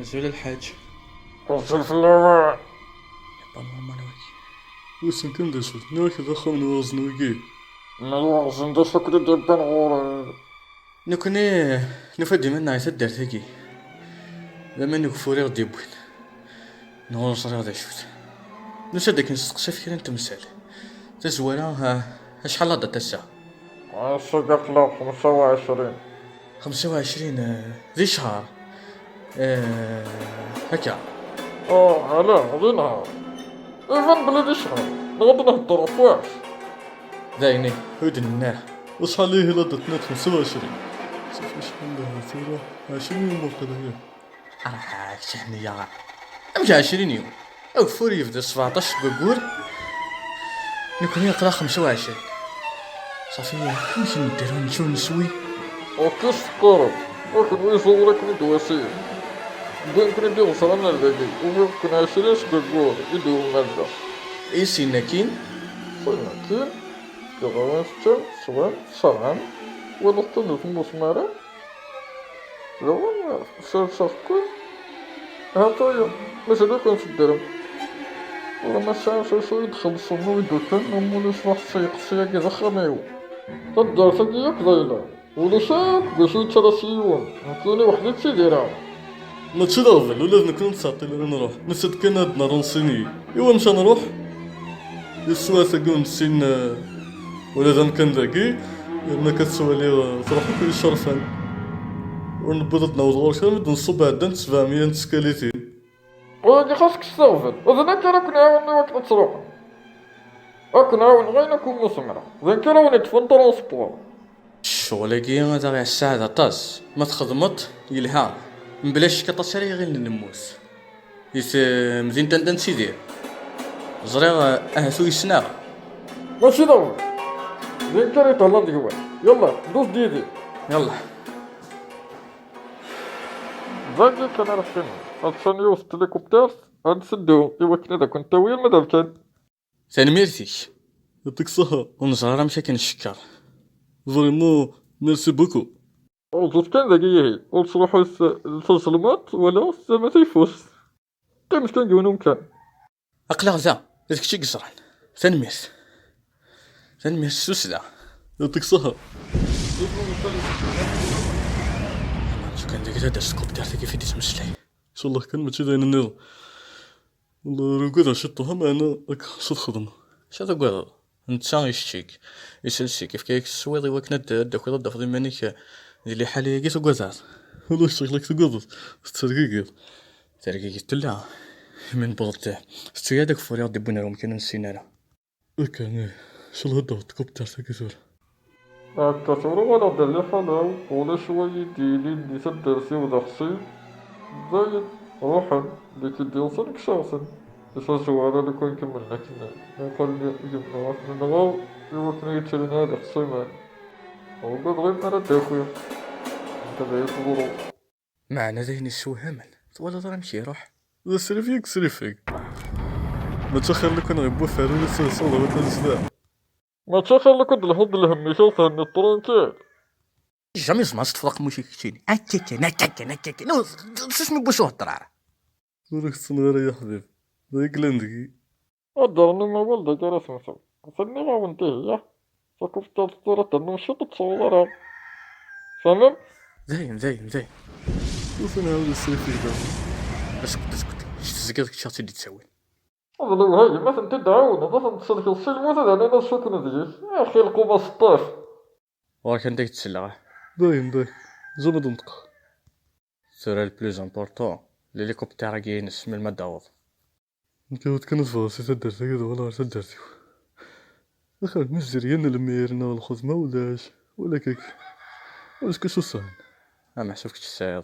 زول الحاج. وصل في اللواء. بالله ما نوكي. وسن كم دشت ناك ضخم من وزن ويجي. ما الوزن ده شكل دبان غوري. نكوني نفدي منا يسدر ثقي. لما نكفوري غدي بوين. نقول صار هذا شوت. نصدق نسقسي فكرة انت مسال. تزورا شحال هذا الساعة؟ عشقت له 25. 25 ذي شهر. هكا. هلا هذي نهار. إذن بلدي شهر نغدي نهدر فواش. ذايني هود النار. وصحى ليه لدتنا 25. صافي شحال لها ثورة 20 يوم وقيلا. راك شحني يا امشي 20 يوم. او فوري يفدى 17 بقور. نكون يقرا 25. صافي نمشي نديرو نشوف نسوي. وكيش تقرب ولكن ويصورك ندواسيه. يمكن نديرو صرانا لذاكي ويمكن 20 شبقور يديرو المادة. اي سيناكين. صيناكين كغوانستن سوان صرعان ونطن في المسمارة لون شاكوي هاتايا مثلا كان في الدرم ولما ساعة شو يدخل الصنو يدوتن نمو يصبح سيق يزخميو تدار فقيك ضيلا ولساك بشو يترسيون نكوني وحدي تسيديرا ما تشرافل ولا نكون نساطي لنا نروح نسد كان هادنا رونسيني إوا مشا نروح يسوا ثقون سين ولا ذا كان ذاكي لما كتسوى لي تروح كل شرفان ونبضت نوض غور كامل نصب عدن 700 سكاليتين. ولكن خاصك تستغفر إذا كان راك نعاوني وقت تروح راك نعاون غير نكون مسمرة إذا كان راوني تفن ترونسبور الشغل كي هذا غير الساعة طاس ما تخدمت يلها مبلاش كطاسري غير نموس يس مزين تندن سيدير زريغ اهثو يسنا ماشي ضروري إذا كان يطلع ديوان يلا دوز ديدي يلا باقي كان عرفتني عطشان يوسط هليكوبتر غنسدو إوا كنا داك كنت ويا المدام كان ثاني ميرتيك يعطيك الصحة ونزرارة مشا كنشكر فريمون ميرسي بوكو. وزوج كان ذاك هي وتصلحو التظلمات ولا السما تيفوس كان مش كنقولهم كان اقلع ذا هذاك شي قصران ثاني ميرت سوسدا يعطيك الصحة. شو كان ديك هذا السكوب تاعك كيف يديت مسلي إن شاء الله كان ماشي داين النظام. والله رقد شطوها معنا راك خاصها تخدم. شو تقول انت يشتيك يسلسي كيف كيك السويضي وكنا داك ضد فضي منك اللي حالي كي تقول والله شغلك تقضط ترقيق تلا من بلطه ستو يدك فوري غدي بونا لهم كانوا نسينا كان إن شاء الله هدا تكوب تاعك كثر. هاكا تصورو ولا دير لي حلاو ولا شوية ديالي ديت الدرسي ودخسي زايد روحا اللي كيدير صنك شخصا إسا جوارا اللي كون كملنا كنا نقول لي يجبنا واحد نغاو إوا كنا يتشرينا هاد خصيمان وقد غير مرة داخويا كذا يصبرو معنا ذهني السوء همل ولا ترى مشي روح لا سري فيك ما تخيل لك انا غيبوا فارو لسه صولا وتنسدا ما تشخر لك الهض الهمي شوفها من الطرونكات جامي ما تفرق موشي كتيني نككي نو اسمي بوشو الطرارة وراك تصنغير يا حبيب ذاك لندقي أدرني ما والدك رسم سو أصلني ما وانتهي يا فكفت الصورة النمشي تتصورها فهمت؟ زين وفين عاود السري فيك دابا. اسكت زكاتك شاطي اللي تسوي هذا لو هاي مثلا تدعون مثلا تصدق السلم مثلا أنا شكون ديال يا أخي القومة 16 وراك عندك تسلغ باين زعما تنطق. سورا البلوز امبورطون ليليكوبتر كينس من المداوض انت كانت فراسي تدرت هكذا ولا تدرتي اخي مزريان الميرنا والخدمة ولاش ولا كيك واش كشو صان. ما حسبكش السعيد